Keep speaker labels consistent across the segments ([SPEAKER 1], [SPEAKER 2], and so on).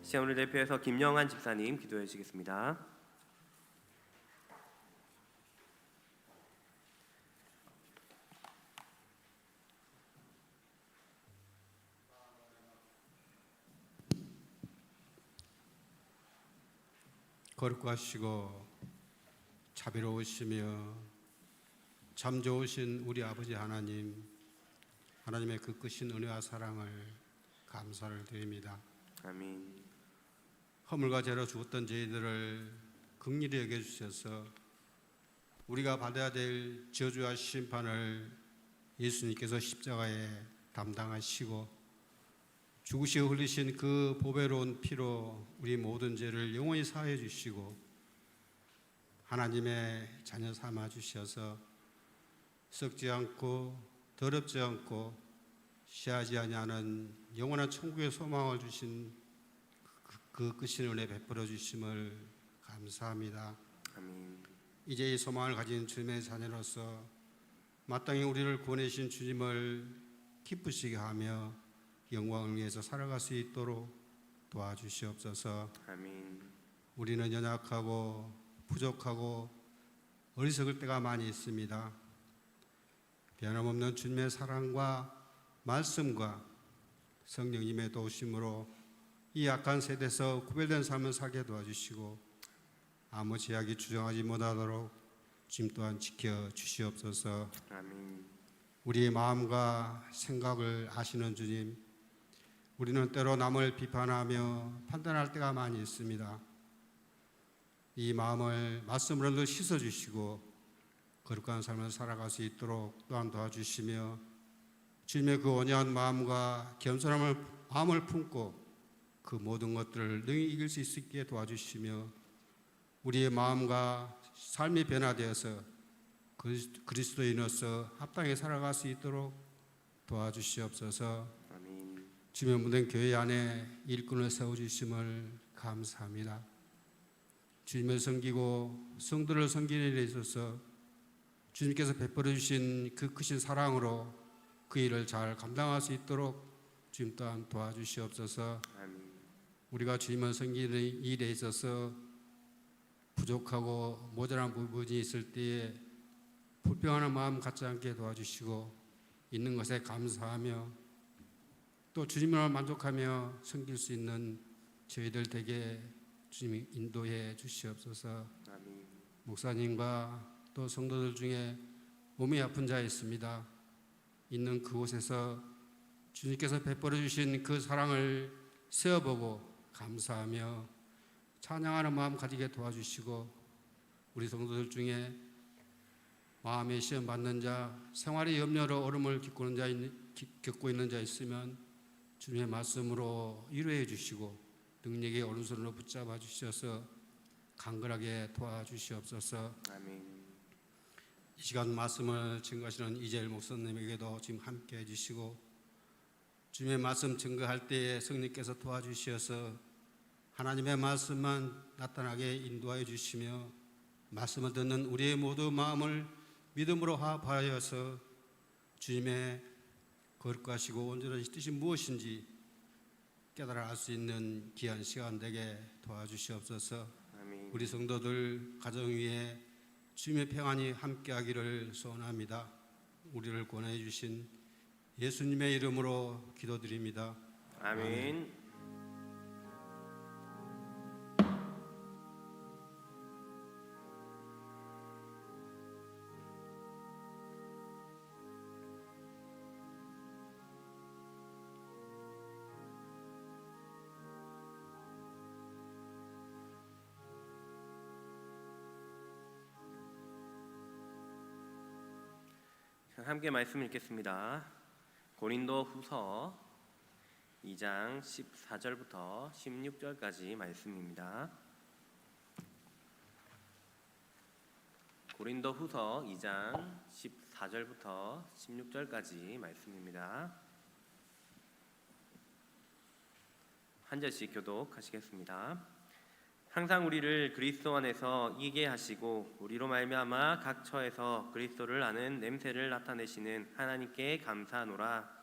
[SPEAKER 1] 시험을 대표해서 김영환 집사님 기도해 주시겠습니다.
[SPEAKER 2] 거룩하시고 자비로우시며 참 좋으신 우리 아버지 하나님, 하나님의 그 크신 은혜와 사랑을 감사를 드립니다.
[SPEAKER 1] 아멘.
[SPEAKER 2] 허물과 죄로 죽었던 저희들을 긍휼히 여겨주셔서 우리가 받아야 될 저주와 심판을 예수님께서 십자가에 담당하시고 죽으시고 흘리신 그 보배로운 피로 우리 모든 죄를 영원히 사해 주시고 하나님의 자녀 삼아 주셔서 썩지 않고 더럽지 않고 시하지 아니하는 영원한 천국의 소망을 주신 그 크신 은혜 베풀어 주심을 감사합니다.
[SPEAKER 1] 아멘.
[SPEAKER 2] 이제 이 소망을 가진 주님의 자녀로서 마땅히 우리를 구원해주신 주님을 기쁘시게 하며 영광을 위해서 살아갈 수 있도록 도와주시옵소서.
[SPEAKER 1] 아멘.
[SPEAKER 2] 우리는 연약하고 부족하고 어리석을 때가 많이 있습니다. 변함없는 주님의 사랑과 말씀과 성령님의 도우심으로 이 약한 세대에서 구별된 삶을 살게 도와주시고 아무 제약이 주저하지 못하도록 주님 또한 지켜주시옵소서.
[SPEAKER 1] 아멘.
[SPEAKER 2] 우리의 마음과 생각을 아시는 주님, 우리는 때로 남을 비판하며 판단할 때가 많이 있습니다. 이 마음을 말씀으로 늘 씻어주시고 거룩한 삶을 살아갈 수 있도록 또한 도와주시며 주님의 그 온유한 마음과 겸손함을 마음을 품고 그 모든 것들을 능히 이길 수 있게 도와주시며 우리의 마음과 삶이 변화되어서 그리스도인으로서 합당히 살아갈 수 있도록 도와주시옵소서.
[SPEAKER 1] 아멘.
[SPEAKER 2] 주님의 모든 교회 안에 일꾼을 세워주심을 감사합니다. 주님을 섬기고 성도를 섬기는 일에 있어서 주님께서 베풀어 주신 그 크신 사랑으로 그 일을 잘 감당할 수 있도록 주님 또한 도와주시옵소서.
[SPEAKER 1] 아멘.
[SPEAKER 2] 우리가 주님을 섬기는 일에 있어서 부족하고 모자란 부분이 있을 때에 불평하는 마음 갖지 않게 도와주시고 있는 것에 감사하며 또 주님을 만족하며 섬길 수 있는 저희들 되게 주님이 인도해 주시옵소서.
[SPEAKER 1] 아멘.
[SPEAKER 2] 목사님과 또 성도들 중에 몸이 아픈 자 있습니다. 있는 그곳에서 주님께서 베풀어 주신 그 사랑을 세어보고 감사하며 찬양하는 마음 가지게 도와주시고 우리 성도들 중에 마음의 시험 받는 자, 생활의 염려로 얼음을 겪고 있는 자 있으면 주님의 말씀으로 위로해 주시고 능력의 오른손으로 붙잡아 주셔서 강건하게 도와주시옵소서.
[SPEAKER 1] 아멘.
[SPEAKER 2] 이 시간 말씀을 증거하시는 이재일 목사님에게도 지금 함께 해주시고 주님의 말씀 증거할 때에 성령께서 도와주셔서 하나님의 말씀만 나타나게 인도하여 주시며 말씀을 듣는 우리의 모든 마음을 믿음으로 화합하여서 주님의 거룩하시고 온전한 뜻이 무엇인지 깨달아 알 수 있는 귀한 시간 되게 도와주시옵소서.
[SPEAKER 1] 아멘.
[SPEAKER 2] 우리 성도들 가정 위에 주님의 평안이 함께하기를 소원합니다. 우리를 권해 주신 예수님의 이름으로 기도드립니다.
[SPEAKER 1] 아멘. 함께 말씀 읽겠습니다. 고린도 후서 2장 14절부터 16절까지 말씀입니다. 고린도 후서 2장 14절부터 16절까지 말씀입니다. 한 절씩 교독하시겠습니다. 항상 우리를 그리스도 안에서 이기게 하시고 우리로 말미암아 각 처에서 그리스도를 아는 냄새를 나타내시는 하나님께 감사하노라.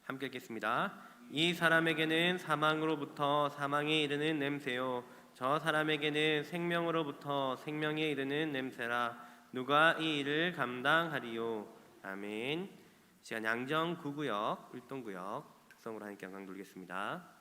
[SPEAKER 1] 함께 읽겠습니다. 이 사람에게는 사망으로부터 사망에 이르는 냄새요 저 사람에게는 생명으로부터 생명에 이르는 냄새라. 누가 이 일을 감당하리요. 아멘. 시간 양정 9구역 율동구역 특성으로 하나님께 영광 돌리겠습니다.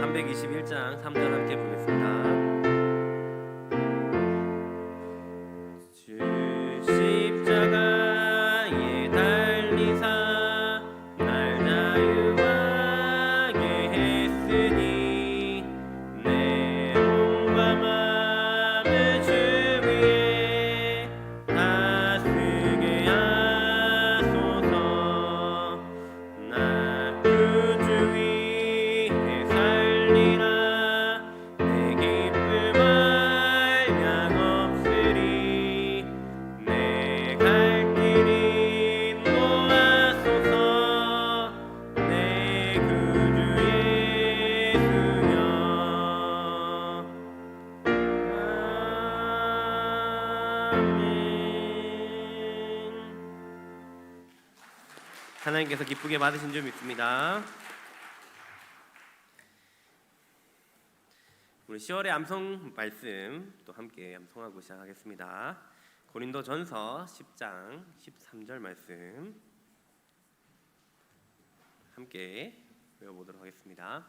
[SPEAKER 1] 321장 3절 함께 부르겠습니다. 주 십자가에 달리사 날 자유하게 했으니 내 몸과 마음을 주 위에 다스게 하소서. 나 그 주 위에 살리라. 내 기쁨 한량 없으리. 내 갈 길 인도하소서. 내 구주 예수여. 아멘. 하나님께서 기쁘게 받으신 줄 믿습니다. 우리 10월의 암송 말씀 또 함께 암송하고 시작하겠습니다. 고린도전서 10장 13절 말씀 함께 외워보도록 하겠습니다.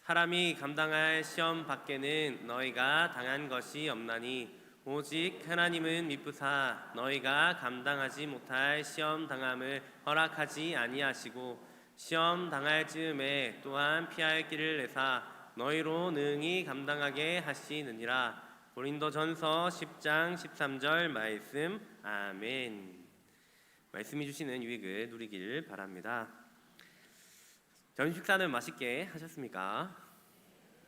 [SPEAKER 1] 사람이 감당할 시험 밖에는 너희가 당한 것이 없나니 오직 하나님은 미쁘사 너희가 감당하지 못할 시험 당함을 허락하지 아니하시고 시험 당할 즈음에 또한 피할 길을 내사 너희로 능히 감당하게 하시느니라. 고린도전서 10장 13절 말씀. 아멘. 말씀이 주시는 유익을 누리길 바랍니다. 저녁 식사는 맛있게 하셨습니까?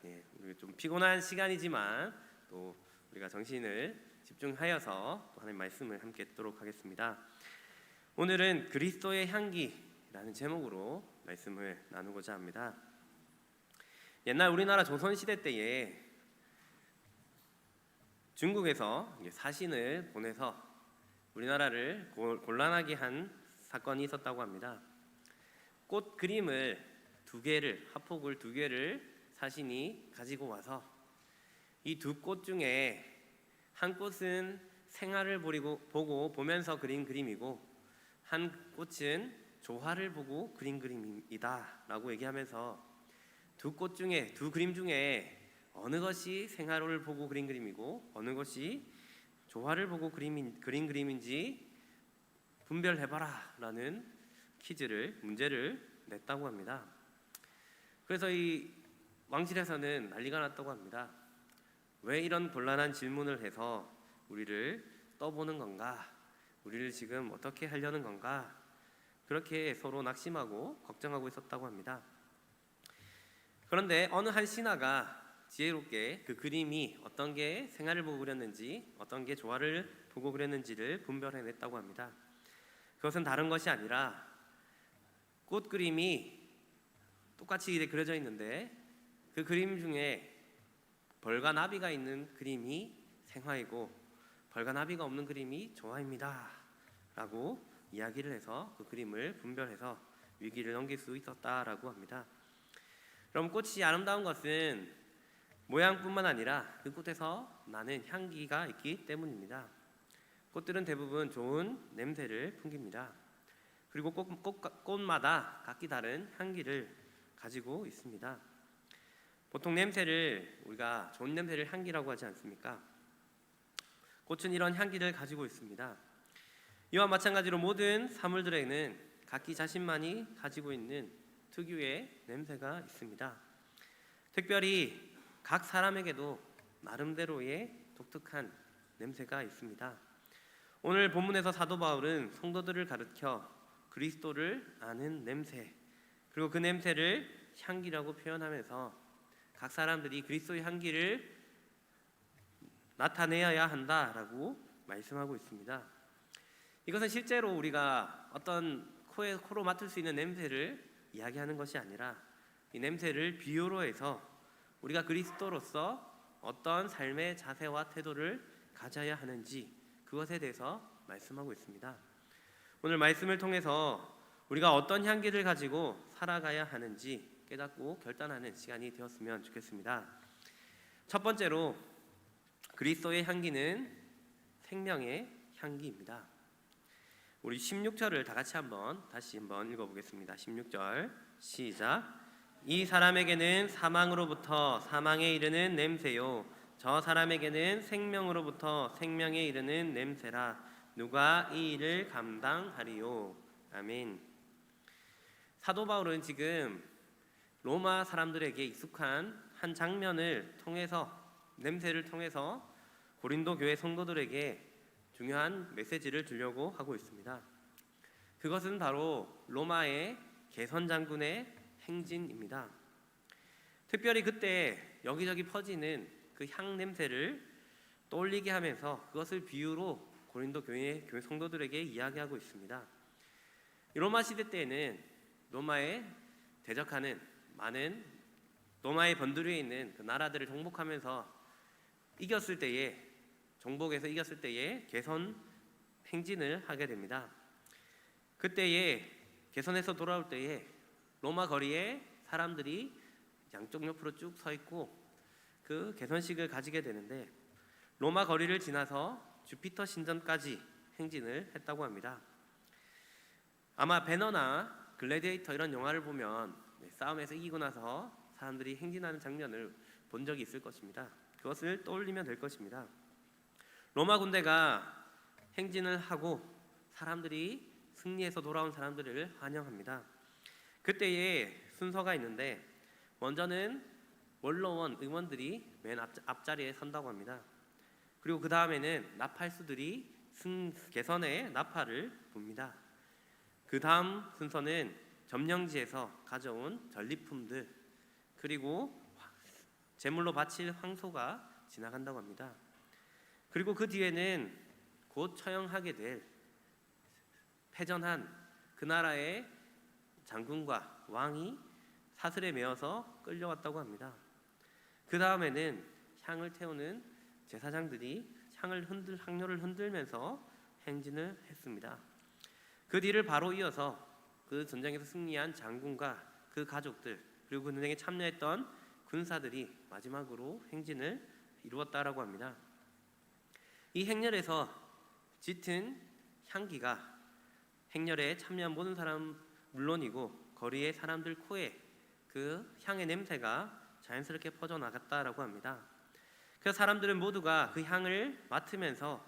[SPEAKER 1] 네, 우리 좀 피곤한 시간이지만 또 우리가 정신을 집중하여서 또 하나님 말씀을 함께 듣도록 하겠습니다. 오늘은 그리스도의 향기라는 제목으로 말씀을 나누고자 합니다. 옛날 우리나라 조선시대 때에 중국에서 사신을 보내서 우리나라를 곤란하게 한 사건이 있었다고 합니다. 꽃 그림을 화폭을 두 개를 사신이 가지고 와서 이 두 꽃 중에 한 꽃은 생화를 보고 보면서 그린 그림이고 한 꽃은 조화를 보고 그린 그림이다 라고 얘기하면서 두 그림 중에 어느 것이 생화를 보고 그린 그림이고 어느 것이 조화를 보고 그린 그림인지 분별해봐라 라는 문제를 냈다고 합니다. 그래서 이 왕실에서는 난리가 났다고 합니다. 왜 이런 곤란한 질문을 해서 우리를 떠보는 건가? 우리를 지금 어떻게 하려는 건가? 그렇게 서로 낙심하고 걱정하고 있었다고 합니다. 그런데 어느 한 신하가 지혜롭게 그 그림이 어떤 게 생활을 보고 그렸는지, 어떤 게 조화를 보고 그렸는지를 분별해냈다고 합니다. 그것은 다른 것이 아니라 꽃 그림이 똑같이 그려져 있는데 그 그림 중에 벌과 나비가 있는 그림이 생화이고 벌과 나비가 없는 그림이 조화입니다 라고 이야기를 해서 그 그림을 분별해서 위기를 넘길 수 있었다라고 합니다. 그럼 꽃이 아름다운 것은 모양뿐만 아니라 그 꽃에서 나는 향기가 있기 때문입니다. 꽃들은 대부분 좋은 냄새를 풍깁니다. 그리고 꽃마다 각기 다른 향기를 가지고 있습니다. 보통 냄새를 우리가 좋은 냄새를 향기라고 하지 않습니까? 꽃은 이런 향기를 가지고 있습니다. 이와 마찬가지로 모든 사물들에는 각기 자신만이 가지고 있는 특유의 냄새가 있습니다. 특별히 각 사람에게도 나름대로의 독특한 냄새가 있습니다. 오늘 본문에서 사도 바울은 성도들을 가르쳐 그리스도를 아는 냄새, 그리고 그 냄새를 향기라고 표현하면서 각 사람들이 그리스도의 향기를 나타내어야 한다라고 말씀하고 있습니다. 이것은 실제로 우리가 어떤 코로 맡을 수 있는 냄새를 이야기하는 것이 아니라 이 냄새를 비유로 해서 우리가 그리스도로서 어떤 삶의 자세와 태도를 가져야 하는지 그것에 대해서 말씀하고 있습니다. 오늘 말씀을 통해서 우리가 어떤 향기를 가지고 살아가야 하는지 깨닫고 결단하는 시간이 되었으면 좋겠습니다. 첫 번째로 그리스도의 향기는 생명의 향기입니다. 우리 16절을 다 같이 다시 한번 읽어보겠습니다. 16절 시작. 이 사람에게는 사망으로부터 사망에 이르는 냄새요 저 사람에게는 생명으로부터 생명에 이르는 냄새라. 누가 이 일을 감당하리요. 아멘. 사도 바울은 지금 로마 사람들에게 익숙한 한 장면을 통해서, 냄새를 통해서 고린도 교회 성도들에게 중요한 메시지를 주려고 하고 있습니다. 그것은 바로 로마의 개선 장군의 행진입니다. 특별히 그때 여기저기 퍼지는 그 향 냄새를 떠올리게 하면서 그것을 비유로 고린도 교회 성도들에게 이야기하고 있습니다. 로마 시대 때에는 로마에 대적하는 많은 로마의 번들위에 있는 그 나라들을 정복하면서 정복해서 이겼을 때에 개선 행진을 하게 됩니다. 그때에 개선해서 돌아올 때에 로마 거리에 사람들이 양쪽 옆으로 쭉 서 있고 그 개선식을 가지게 되는데 로마 거리를 지나서 주피터 신전까지 행진을 했다고 합니다. 아마 배너나 글래디에이터 이런 영화를 보면 싸움에서 이기고 나서 사람들이 행진하는 장면을 본 적이 있을 것입니다. 그것을 떠올리면 될 것입니다. 로마 군대가 행진을 하고 사람들이 승리해서 돌아온 사람들을 환영합니다. 그때에 순서가 있는데 먼저는 원로원 의원들이 맨 앞자리에 선다고 합니다. 그리고 그 다음에는 나팔수들이 개선의 나팔을 붑니다. 그 다음 순서는 점령지에서 가져온 전리품들, 그리고 제물로 바칠 황소가 지나간다고 합니다. 그리고 그 뒤에는 곧 처형하게 될 패전한 그 나라의 장군과 왕이 사슬에 매어서 끌려왔다고 합니다. 그 다음에는 향을 태우는 제사장들이 향료를 흔들면서 행진을 했습니다. 그 뒤를 바로 이어서 그 전쟁에서 승리한 장군과 그 가족들, 그리고 그 전쟁에 참여했던 군사들이 마지막으로 행진을 이루었다라고 합니다. 이 행렬에서 짙은 향기가 행렬에 참여한 모든 사람 물론이고 거리의 사람들 코에 그 향의 냄새가 자연스럽게 퍼져나갔다라고 합니다. 그래서 사람들은 모두가 그 향을 맡으면서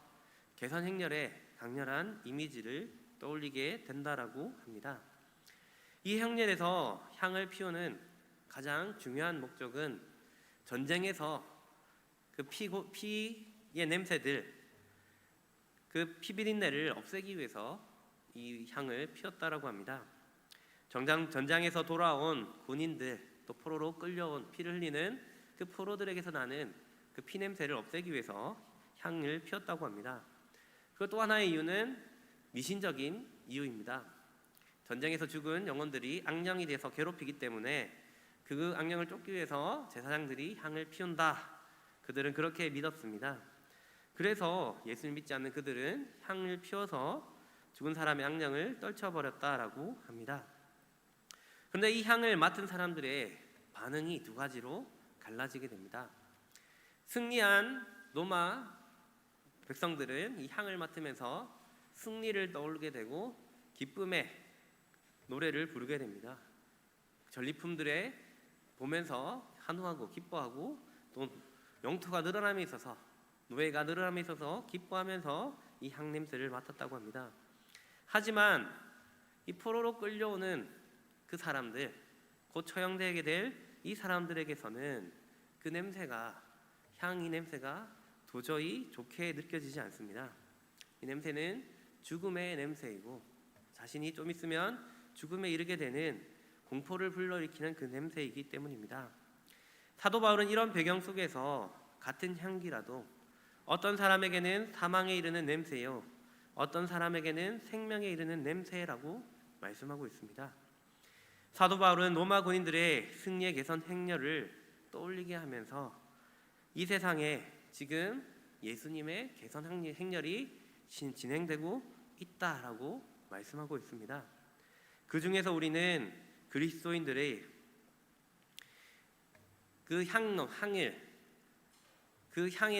[SPEAKER 1] 개선 행렬의 강렬한 이미지를 떠올리게 된다라고 합니다. 이 향례에서 향을 피우는 가장 중요한 목적은 전쟁에서 그 피의 냄새들, 그 피비린내를 없애기 위해서 이 향을 피웠다라고 합니다. 전장에서 돌아온 군인들, 또 포로로 끌려온 피를 흘리는 그 포로들에게서 나는 그 피 냄새를 없애기 위해서 향을 피웠다고 합니다. 그 또 하나의 이유는 미신적인 이유입니다. 전쟁에서 죽은 영혼들이 악령이 돼서 괴롭히기 때문에 그 악령을 쫓기 위해서 제사장들이 향을 피운다. 그들은 그렇게 믿었습니다. 그래서 예수를 믿지 않는 그들은 향을 피워서 죽은 사람의 악령을 떨쳐버렸다라고 합니다. 그런데 이 향을 맡은 사람들의 반응이 두 가지로 갈라지게 됩니다. 승리한 로마 백성들은 이 향을 맡으면서 승리를 떠올리게 되고 기쁨의 노래를 부르게 됩니다. 전리품들에 보면서 환호하고 기뻐하고 또 영토가 늘어남에 있어서 노예가 늘어남에 있어서 기뻐하면서 이 향 냄새를 맡았다고 합니다. 하지만 이 포로로 끌려오는 그 사람들, 곧 처형되게 될 이 사람들에게서는 그 냄새가, 향이 냄새가 도저히 좋게 느껴지지 않습니다. 이 냄새는 죽음의 냄새이고 자신이 좀 있으면 죽음에 이르게 되는 공포를 불러일으키는 그 냄새이기 때문입니다. 사도 바울은 이런 배경 속에서 같은 향기라도 어떤 사람에게는 사망에 이르는 냄새요, 어떤 사람에게는 생명에 이르는 냄새라고 말씀하고 있습니다. 사도 바울은 로마 군인들의 승리의 개선 행렬을 떠올리게 하면서 이 세상에 지금 예수님의 개선 행렬이 진행되고 있다라고 말씀하고 있습니다. 그 중에서 우리는 그리스도인들의 그 향의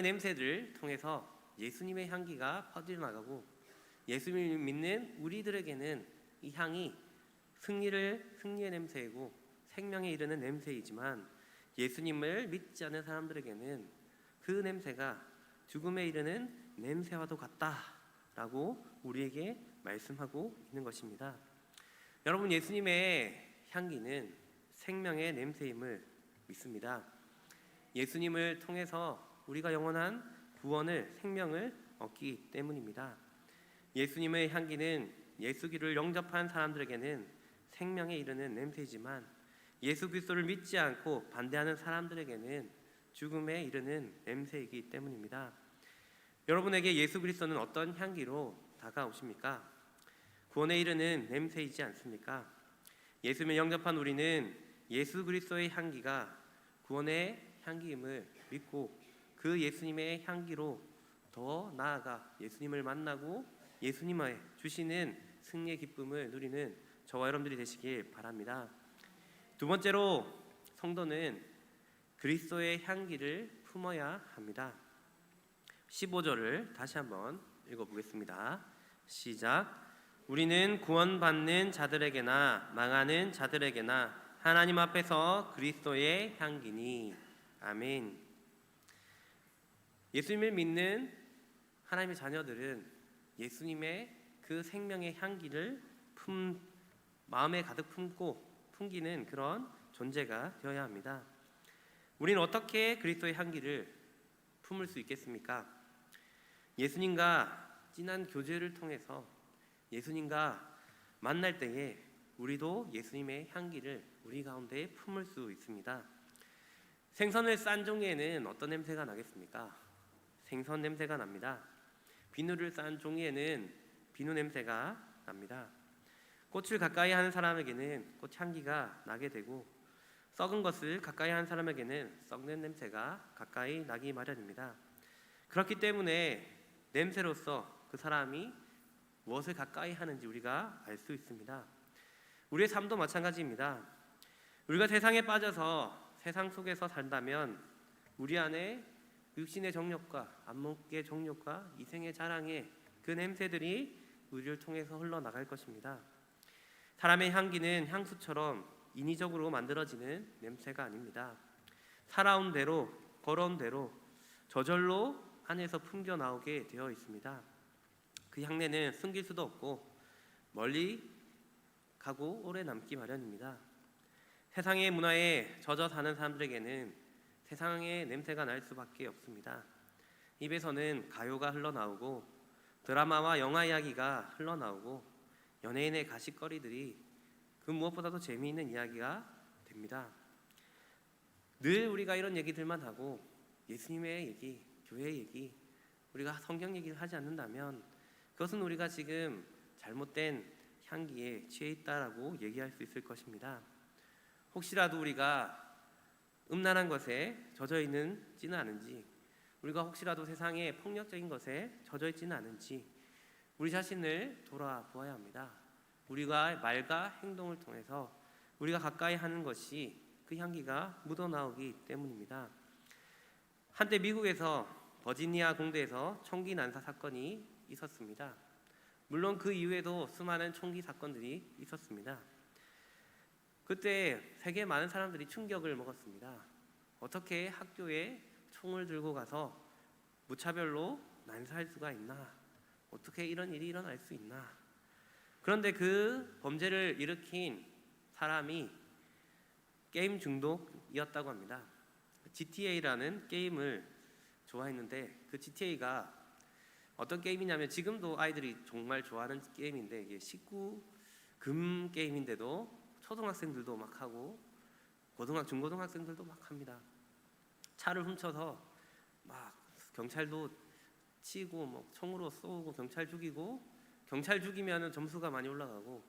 [SPEAKER 1] 냄새를 통해서 예수님의 향기가 퍼져나가고 예수님을 믿는 우리들에게는 이 향이 승리의 냄새이고 생명에 이르는 냄새이지만 예수님을 믿지 않는 사람들에게는 그 냄새가 죽음에 이르는 냄새와도 같다라고 우리에게 말씀하고 있는 것입니다. 여러분, 예수님의 향기는 생명의 냄새임을 믿습니다. 예수님을 통해서 우리가 영원한 구원을, 생명을 얻기 때문입니다. 예수님의 향기는 예수기를 영접한 사람들에게는 생명에 이르는 냄새이지만 예수 그리스도를 믿지 않고 반대하는 사람들에게는 죽음에 이르는 냄새이기 때문입니다. 여러분에게 예수 그리스도는 어떤 향기로 다가오십니까? 구원에 이르는 냄새이지 않습니까? 예수님을 영접한 우리는 예수 그리스도의 향기가 구원의 향기임을 믿고 그 예수님의 향기로 더 나아가 예수님을 만나고 예수님의 주시는 승리의 기쁨을 누리는 저와 여러분들이 되시길 바랍니다. 두 번째로 성도는 그리스도의 향기를 품어야 합니다. 15절을 다시 한번 읽어보겠습니다. 시작. 우리는 구원받는 자들에게나 망하는 자들에게나 하나님 앞에서 그리스도의 향기니. 아멘. 예수님을 믿는 하나님의 자녀들은 예수님의 그 생명의 향기를 마음에 가득 풍기는 그런 존재가 되어야 합니다. 우리는 어떻게 그리스도의 향기를 품을 수 있겠습니까? 예수님과 진한 교제를 통해서 예수님과 만날 때에 우리도 예수님의 향기를 우리 가운데 품을 수 있습니다. 생선을 싼 종이에는 어떤 냄새가 나겠습니까? 생선 냄새가 납니다. 비누를 싼 종이에는 비누 냄새가 납니다. 꽃을 가까이 하는 사람에게는 꽃 향기가 나게 되고 썩은 것을 가까이 하는 사람에게는 썩는 냄새가 가까이 나기 마련입니다. 그렇기 때문에 냄새로서 그 사람이 무엇을 가까이 하는지 우리가 알 수 있습니다. 우리의 삶도 마찬가지입니다. 우리가 세상에 빠져서 세상 속에서 산다면 우리 안에 육신의 정욕과 안목의 정욕과 이생의 자랑의 그 냄새들이 우리를 통해서 흘러나갈 것입니다. 사람의 향기는 향수처럼 인위적으로 만들어지는 냄새가 아닙니다. 살아온 대로, 걸어온 대로 저절로 안에서 풍겨 나오게 되어 있습니다. 그 향내는 숨길 수도 없고 멀리 가고 오래 남기 마련입니다. 세상의 문화에 젖어 사는 사람들에게는 세상의 냄새가 날 수밖에 없습니다. 입에서는 가요가 흘러나오고 드라마와 영화 이야기가 흘러나오고 연예인의 가십거리들이 그 무엇보다도 재미있는 이야기가 됩니다. 늘 우리가 이런 얘기들만 하고 예수님의 얘기, 교회 얘기, 우리가 성경 얘기를 하지 않는다면 그것은 우리가 지금 잘못된 향기에 취해 있다라고 얘기할 수 있을 것입니다. 혹시라도 우리가 음란한 것에 젖어 있지는 않은지, 우리가 혹시라도 세상의 폭력적인 것에 젖어 있지는 않은지 우리 자신을 돌아보아야 합니다. 우리가 말과 행동을 통해서 우리가 가까이 하는 것이 그 향기가 묻어나오기 때문입니다. 한때 미국에서 버지니아 공대에서 총기 난사 사건이 있었습니다. 물론 그 이후에도 수많은 총기 사건들이 있었습니다. 그때 세계 많은 사람들이 충격을 먹었습니다. 어떻게 학교에 총을 들고 가서 무차별로 난사할 수가 있나? 어떻게 이런 일이 일어날 수 있나? 그런데 그 범죄를 일으킨 사람이 게임 중독이었다고 합니다. GTA라는 게임을 좋아했는데 그 GTA가 어떤 게임이냐면 지금도 아이들이 정말 좋아하는 게임인데 이게 19금 게임인데도 초등학생들도 막 하고 중고등학생들도 막 합니다. 차를 훔쳐서 막 경찰도 치고 뭐 총으로 쏘고 경찰 죽이면 점수가 많이 올라가고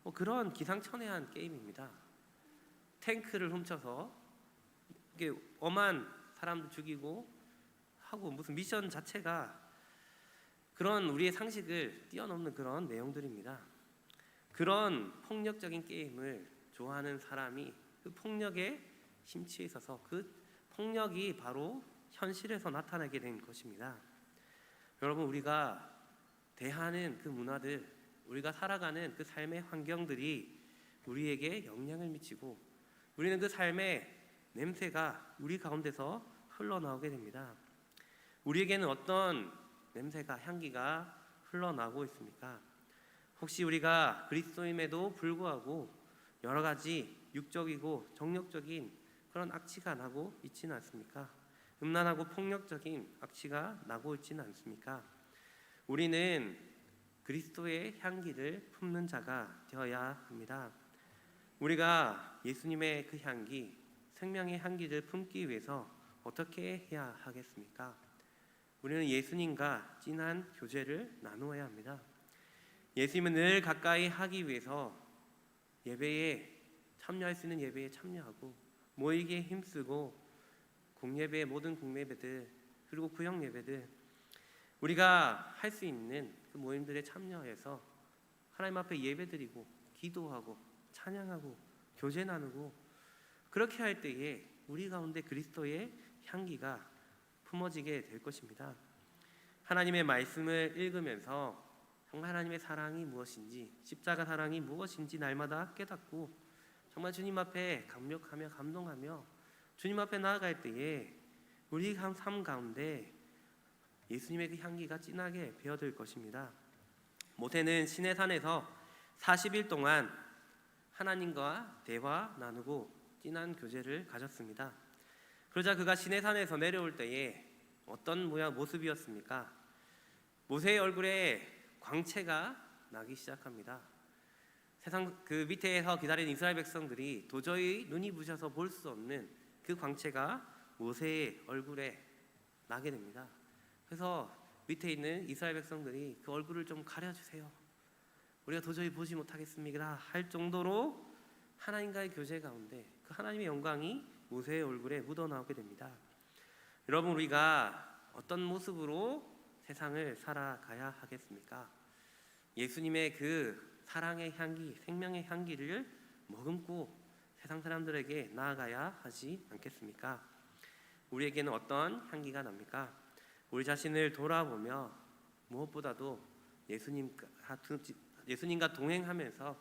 [SPEAKER 1] 뭐 그런 기상천외한 게임입니다. 탱크를 훔쳐서 이게 엄한 사람도 죽이고 하고 무슨 미션 자체가 그런 우리의 상식을 뛰어넘는 그런 내용들입니다. 그런 폭력적인 게임을 좋아하는 사람이 그 폭력에 심취해 있어서 그 폭력이 바로 현실에서 나타나게 된 것입니다. 여러분, 우리가 대하는 그 문화들, 우리가 살아가는 그 삶의 환경들이 우리에게 영향을 미치고 우리는 그 삶의 냄새가 우리 가운데서 흘러나오게 됩니다. 우리에게는 어떤 냄새가, 향기가 흘러나오고 있습니까? 혹시 우리가 그리스도임에도 불구하고 여러 가지 육적이고 정욕적인 그런 악취가 나고 있지는 않습니까? 음란하고 폭력적인 악취가 나고 있지는 않습니까? 우리는 그리스도의 향기를 품는 자가 되어야 합니다. 우리가 예수님의 그 향기, 생명의 향기를 품기 위해서 어떻게 해야 하겠습니까? 우리는 예수님과 진한 교제를 나누어야 합니다. 예수님은 늘 가까이 하기 위해서 예배에 참여할 수 있는 예배에 참여하고 모이기에 힘쓰고 공예배, 모든 공예배들 그리고 구역 예배들 우리가 할 수 있는 그 모임들에 참여해서 하나님 앞에 예배드리고 기도하고 찬양하고 교제 나누고 그렇게 할 때에 우리 가운데 그리스도의 향기가 품어지게 될 것입니다. 하나님의 말씀을 읽으면서 정말 하나님의 사랑이 무엇인지, 십자가 사랑이 무엇인지 날마다 깨닫고 정말 주님 앞에 감격하며 감동하며 주님 앞에 나아갈 때에 우리 삶 가운데 예수님의 그 향기가 진하게 배어들 것입니다. 모세는 시내산에서 40일 동안 하나님과 대화 나누고 진한 교제를 가졌습니다. 그러자 그가 시내산에서 내려올 때에 어떤 모습이었습니까? 모세의 얼굴에 광채가 나기 시작합니다. 세상 그 밑에서 기다리는 이스라엘 백성들이 도저히 눈이 부셔서 볼 수 없는 그 광채가 모세의 얼굴에 나게 됩니다. 그래서 밑에 있는 이스라엘 백성들이 그 얼굴을 좀 가려주세요. 우리가 도저히 보지 못하겠습니다 할 정도로 하나님과의 교제 가운데 그 하나님의 영광이 모세의 얼굴에 묻어나오게 됩니다. 여러분, 우리가 어떤 모습으로 세상을 살아가야 하겠습니까? 예수님의 그 사랑의 향기, 생명의 향기를 머금고 세상 사람들에게 나아가야 하지 않겠습니까? 우리에게는 어떤 향기가 납니까? 우리 자신을 돌아보며 무엇보다도 예수님과 동행하면서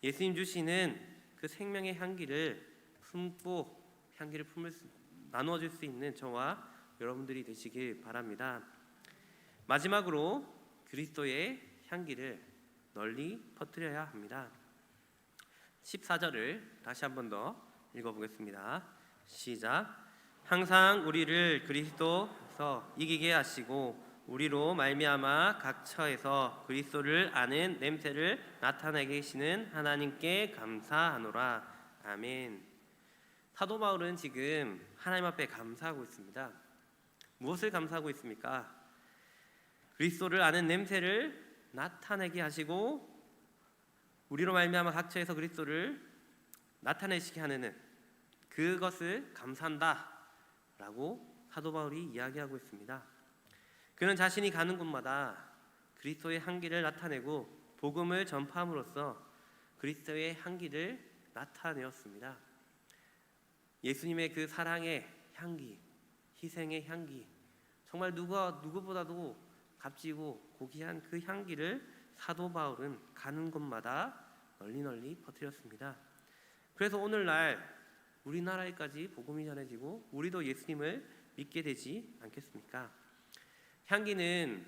[SPEAKER 1] 예수님 주시는 그 생명의 향기를 품고 향기를 나누어 줄 수 있는 저와 여러분들이 되시길 바랍니다. 마지막으로 그리스도의 향기를 널리 퍼뜨려야 합니다. 14절을 다시 한 번 더 읽어보겠습니다. 시작. 항상 우리를 그리스도에서 이기게 하시고 우리로 말미암아 각 처에서 그리스도를 아는 냄새를 나타내게 하시는 하나님께 감사하노라. 아멘. 사도 바울은 지금 하나님 앞에 감사하고 있습니다. 무엇을 감사하고 있습니까? 그리스도를 아는 냄새를 나타내게 하시고 우리로 말미암아 각 처에서 그리스도를 나타내시게 하는 그것을 감사한다 라고 사도 바울이 이야기하고 있습니다. 그는 자신이 가는 곳마다 그리스도의 향기를 나타내고 복음을 전파함으로써 그리스도의 향기를 나타내었습니다. 예수님의 그 사랑의 향기, 희생의 향기, 정말 누구보다도 값지고 고귀한 그 향기를 사도 바울은 가는 곳마다 널리 퍼뜨렸습니다. 그래서 오늘날 우리나라에까지 복음이 전해지고 우리도 예수님을 믿게 되지 않겠습니까? 향기는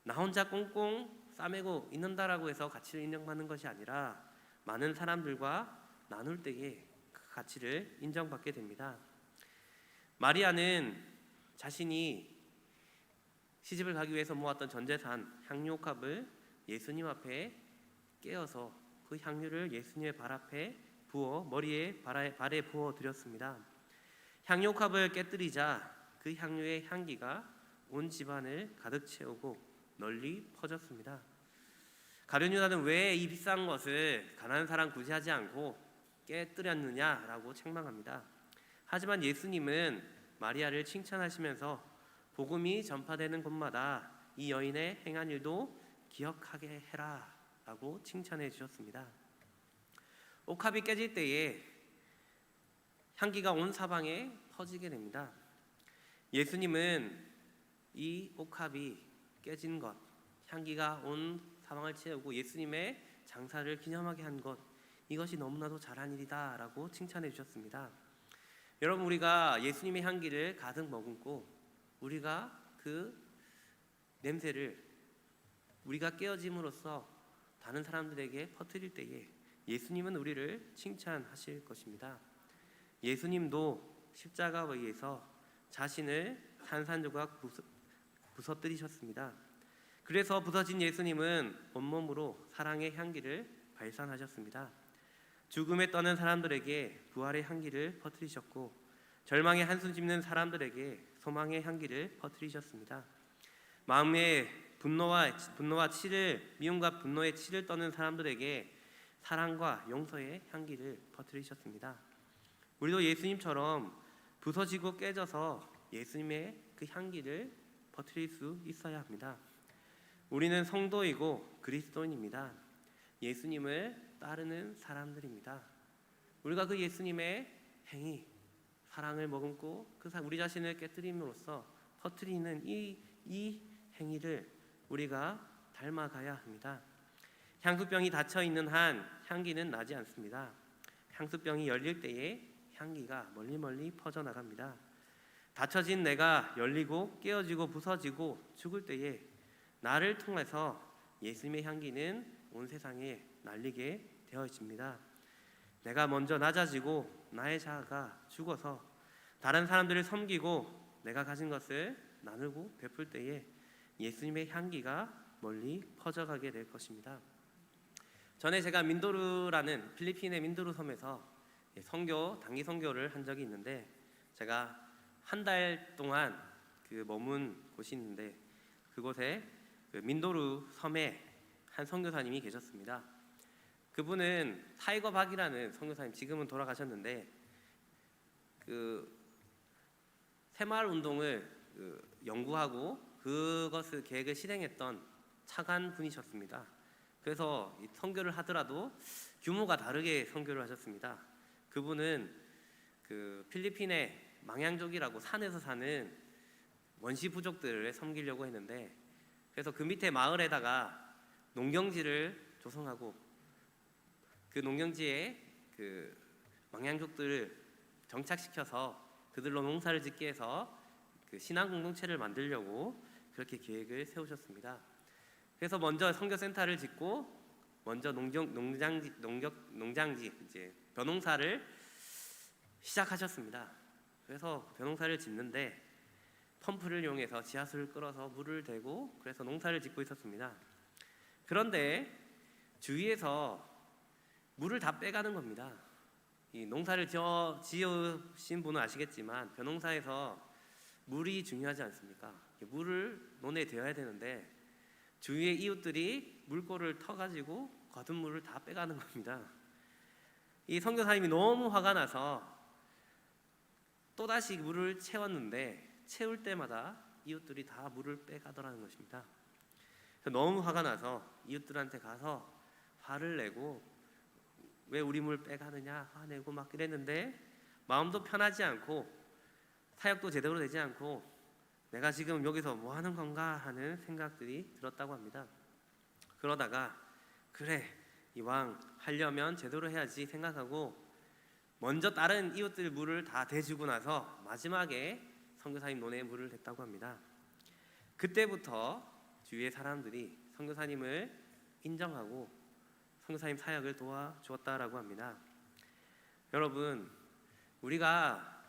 [SPEAKER 1] 나 혼자 꽁꽁 싸매고 있는다라고 해서 가치를 인정받는 것이 아니라 많은 사람들과 나눌 때에 그 가치를 인정받게 됩니다. 마리아는 자신이 시집을 가기 위해서 모았던 전 재산 향유옥합을 예수님 앞에 깨어서 그 향유를 예수님의 발 앞에 부어 머리에 발에 부어 드렸습니다. 향유옥합을 깨뜨리자 그 향유의 향기가 온 집안을 가득 채우고 널리 퍼졌습니다. 가룟 유다는 왜 이 비싼 것을 가난한 사람 구제하지 않고 깨뜨렸느냐라고 책망합니다. 하지만 예수님은 마리아를 칭찬하시면서 복음이 전파되는 곳마다 이 여인의 행한 일도 기억하게 해라 라고 칭찬해 주셨습니다. 옥합이 깨질 때에 향기가 온 사방에 퍼지게 됩니다. 예수님은 이 옥합이 깨진 것, 향기가 온 사방을 채우고 예수님의 장사를 기념하게 한 것, 이것이 너무나도 잘한 일이다 라고 칭찬해 주셨습니다. 여러분, 우리가 예수님의 향기를 가득 머금고 우리가 그 냄새를 우리가 깨어짐으로써 다른 사람들에게 퍼뜨릴 때에 예수님은 우리를 칭찬하실 것입니다. 예수님도 십자가에 의해서 자신을 산산조각 부서뜨리셨습니다. 그래서 부서진 예수님은 온몸으로 사랑의 향기를 발산하셨습니다. 죽음에 떠는 사람들에게 부활의 향기를 퍼뜨리셨고 절망의 한숨 짓는 사람들에게 소망의 향기를 퍼뜨리셨습니다. 마음에 분노와 치를, 미움과 분노의 치를 떠는 사람들에게 사랑과 용서의 향기를 퍼뜨리셨습니다. 우리도 예수님처럼 부서지고 깨져서 예수님의 그 향기를 퍼뜨릴 수 있어야 합니다. 우리는 성도이고 그리스도인입니다. 예수님을 따르는 사람들입니다. 우리가 그 예수님의 행위, 사랑을 머금고 그 우리 자신을 깨뜨림으로써 퍼뜨리는 이 행위를 우리가 닮아가야 합니다. 향수병이 닫혀 있는 한 향기는 나지 않습니다. 향수병이 열릴 때에 향기가 멀리 퍼져나갑니다. 닫혀진 내가 열리고 깨어지고 부서지고 죽을 때에 나를 통해서 예수님의 향기는 온 세상에 날리게 되어집니다. 내가 먼저 낮아지고 나의 자아가 죽어서 다른 사람들을 섬기고 내가 가진 것을 나누고 베풀 때에 예수님의 향기가 멀리 퍼져가게 될 것입니다. 전에 제가 민도르라는 필리핀의 민도르 섬에서 단기 선교를 한 적이 있는데 제가 한 달 동안 머문 곳이 있는데 그곳에 민도르 섬에 한 선교사님이 계셨습니다. 그분은 타이거 박이라는 선교사님, 지금은 돌아가셨는데 새마을 운동을 연구하고 그것을 계획을 실행했던 차관 분이셨습니다. 그래서 선교를 하더라도 규모가 다르게 선교를 하셨습니다. 그분은 필리핀의 망양족이라고 산에서 사는 원시 부족들을 섬기려고 했는데 그래서 그 밑에 마을에다가 농경지를 조성하고 그 농경지에 망양족들을 정착시켜서 그들로 농사를 짓게 해서 신앙 공동체를 만들려고 그렇게 계획을 세우셨습니다. 그래서 먼저 선교센터를 짓고 먼저 농장지 이제 벼농사를 시작하셨습니다. 그래서 벼농사를 짓는데 펌프를 이용해서 지하수를 끌어서 물을 대고 그래서 농사를 짓고 있었습니다. 그런데 주위에서 물을 다 빼가는 겁니다. 이 농사를 지으신 분은 아시겠지만 벼농사에서 물이 중요하지 않습니까? 물을 논에 대어야 되는데 주위의 이웃들이 물꼬를 터가지고 거둔 물을 다 빼가는 겁니다. 이 선교사님이 너무 화가 나서 또다시 물을 채웠는데 채울 때마다 이웃들이 다 물을 빼가더라는 것입니다. 너무 화가 나서 이웃들한테 가서 화를 내고 왜 우리 물 빼가느냐 화내고 막 이랬는데 마음도 편하지 않고 사역도 제대로 되지 않고 내가 지금 여기서 뭐 하는 건가 하는 생각들이 들었다고 합니다. 그러다가 그래 이왕 하려면 제대로 해야지 생각하고 먼저 다른 이웃들 물을 다 대주고 나서 마지막에 선교사님 논에 물을 댔다고 합니다. 그때부터 주위의 사람들이 선교사님을 인정하고 선교사님 사역을 도와주었다라고 합니다. 여러분, 우리가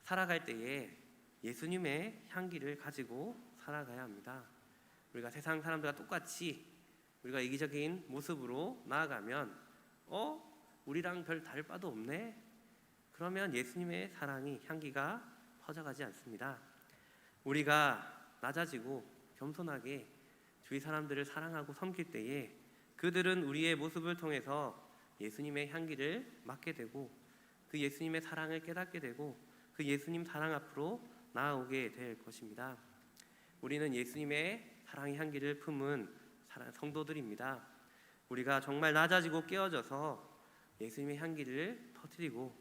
[SPEAKER 1] 살아갈 때에 예수님의 향기를 가지고 살아가야 합니다. 우리가 세상 사람들과 똑같이 우리가 이기적인 모습으로 나아가면 우리랑 별 다를 바도 없네? 그러면 예수님의 사랑이 향기가 퍼져가지 않습니다. 우리가 낮아지고 겸손하게 주위 사람들을 사랑하고 섬길 때에 그들은 우리의 모습을 통해서 예수님의 향기를 맡게 되고 그 예수님의 사랑을 깨닫게 되고 그 예수님 사랑 앞으로 나아오게 될 것입니다. 우리는 예수님의 사랑의 향기를 품은 성도들입니다. 우리가 정말 낮아지고 깨어져서 예수님의 향기를 터뜨리고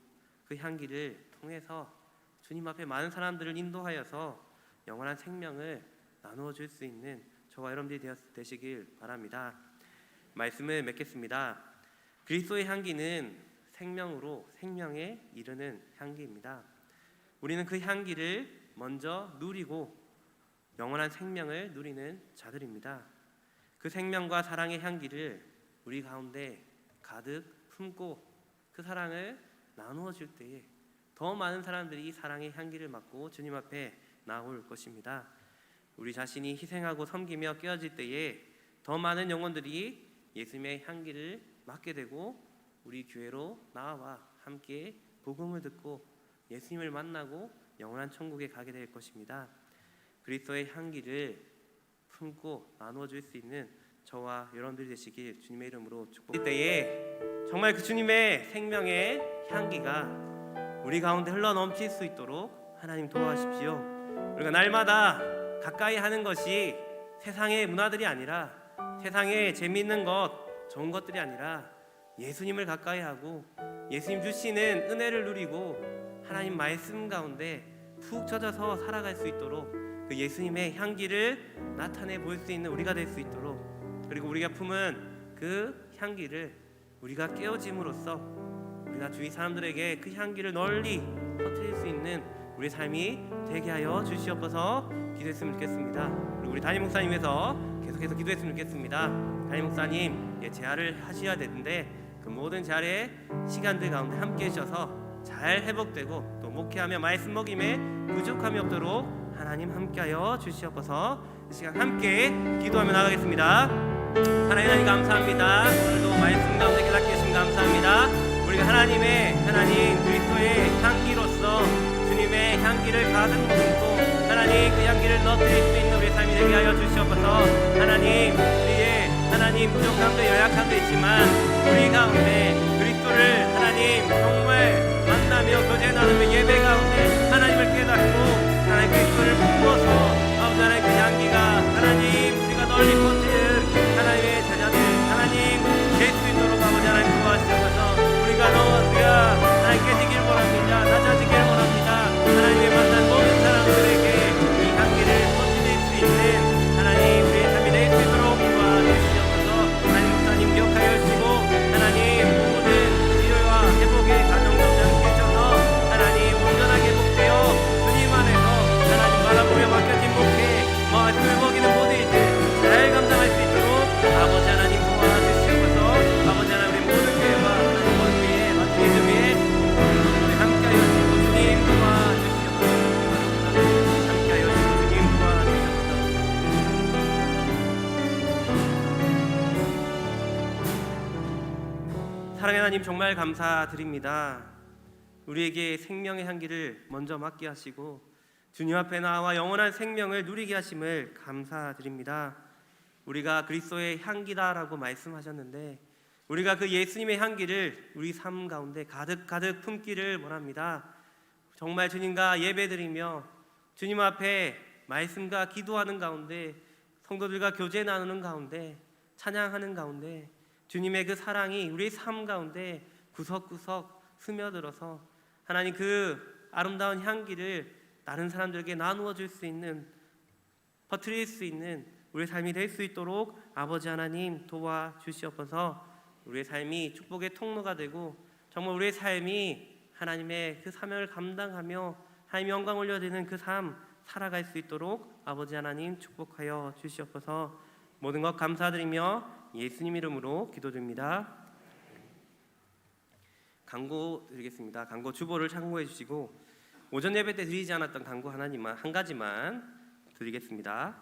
[SPEAKER 1] 그 향기를 통해서 주님 앞에 많은 사람들을 인도하여서 영원한 생명을 나누어 줄 수 있는 저와 여러분들이 되시길 바랍니다. 말씀을 맺겠습니다. 그리스도의 향기는 생명으로 생명에 이르는 향기입니다. 우리는 그 향기를 먼저 누리고 영원한 생명을 누리는 자들입니다. 그 생명과 사랑의 향기를 우리 가운데 가득 품고 그 사랑을 나누어 줄 때에 더 많은 사람들이 이 사랑의 향기를 맡고 주님 앞에 나올 것입니다. 우리 자신이 희생하고 섬기며 깨어질 때에 더 많은 영혼들이 예수님의 향기를 맡게 되고 우리 교회로 나와 함께 복음을 듣고 예수님을 만나고 영원한 천국에 가게 될 것입니다. 그리스도의 향기를 품고 나누어 줄 수 있는 저와 여러분들이 되시길 주님의 이름으로 축복합니다. 때에 정말 그 주님의 생명의 향기가 우리 가운데 흘러 넘칠 수 있도록 하나님 도와주십시오. 우리가 날마다 가까이 하는 것이 세상의 문화들이 아니라 세상의 재미있는 것, 좋은 것들이 아니라 예수님을 가까이 하고 예수님 주시는 은혜를 누리고 하나님 말씀 가운데 푹 젖어서 살아갈 수 있도록 그 예수님의 향기를 나타내 볼 수 있는 우리가 될 수 있도록 그리고 우리가 품은 그 향기를 우리가 깨어짐으로써 우리가 주위 사람들에게 그 향기를 널리 퍼뜨릴 수 있는 우리의 삶이 되게 하여 주시옵소서. 기도했으면 좋겠습니다. 그리고 우리 담임 목사님께서 계속해서 기도했으면 좋겠습니다. 담임 목사님 재활을 하셔야 되는데 그 모든 재활의 시간들 가운데 함께 해주셔서 잘 회복되고 또 목회하며 말씀 먹임에 부족함이 없도록 하나님 함께하여 주시옵소서. 이 시간 함께 기도하며 나가겠습니다. 하나님 감사합니다. 오늘도 말씀 가운데 깨닫게 해주시면 감사합니다. 우리가 하나님 그리스도의 향기로서 주님의 향기를 가득 머금고 하나님 그 향기를 넣어드릴 수 있는 우리의 삶이 되게 하여 주시옵소서. 하나님 우리의 부족함도 연약함도 있지만 우리 가운데 그리스도를 하나님 정말 만나며 교제 나누며 예배 가운데 하나님을 깨닫고 하나님 그리스도를 품어서 아버지 하나님 그 향기가 하나님 우리가 널리 퍼뜨리는 하나님의 자녀들 하나님 될 수 있도록 아버지 하나님 도와주셔서 우리가 하나님 깨지기를 원합니다. 낮아지기를 원합니다. 하나님의 만난 모든 사람들에게 이 향기를 퍼뜨릴 수 있는 하나님 우리의 삶이 될 수 있도록 도와주시옵소서. 하나님 목사님 기억하여 주시고 하나님 모든 치료와 회복의 가정 정장 계셔서 하나님 온전하게 회복되어 주님 안에서 하나님 바라보며 맡겨진 목회 말씀을 먹이는 모든 일들 잘 감당하시옵소서. 사랑의 하나님 정말 감사드립니다. 우리에게 생명의 향기를 먼저 맡게 하시고 주님 앞에 나와 영원한 생명을 누리게 하심을 감사드립니다. 우리가 그리스도의 향기다라고 말씀하셨는데 우리가 그 예수님의 향기를 우리 삶 가운데 가득 품기를 원합니다. 정말 주님과 예배드리며 주님 앞에 말씀과 기도하는 가운데 성도들과 교제 나누는 가운데 찬양하는 가운데 주님의 그 사랑이 우리의 삶 가운데 구석구석 스며들어서 하나님 그 아름다운 향기를 다른 사람들에게 나누어 줄 수 있는, 퍼뜨릴 수 있는 우리의 삶이 될 수 있도록 아버지 하나님 도와주시옵소서. 우리의 삶이 축복의 통로가 되고 정말 우리의 삶이 하나님의 그 사명을 감당하며 하나님 영광 올려드리는 그 삶 살아갈 수 있도록 아버지 하나님 축복하여 주시옵소서. 모든 것 감사드리며 예수님 이름으로 기도드립니다. 광고 드리겠습니다. 광고 주보를 참고해 주시고 오전 예배 때 드리지 않았던 광고 한 가지만 드리겠습니다.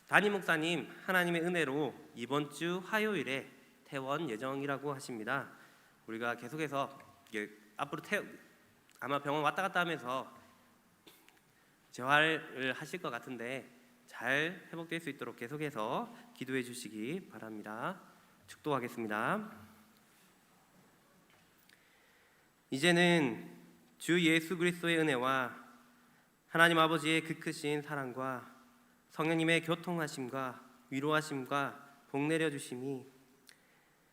[SPEAKER 1] 담임 목사님 하나님의 은혜로 이번 주 화요일에 퇴원 예정이라고 하십니다. 우리가 계속해서 앞으로 아마 병원 왔다 갔다 하면서 재활을 하실 것 같은데 잘 회복될 수 있도록 계속해서 기도해 주시기 바랍니다. 축도하겠습니다. 이제는 주 예수 그리스도의 은혜와 하나님 아버지의 그 크신 사랑과 성령님의 교통하심과 위로하심과 복 내려 주심이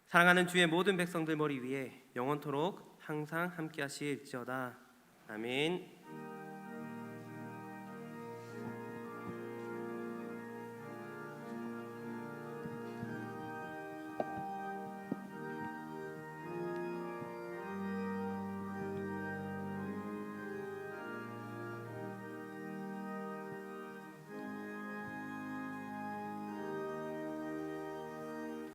[SPEAKER 1] 사랑하는 주의 모든 백성들 머리 위에 영원토록 항상 함께 하실지어다. 아멘.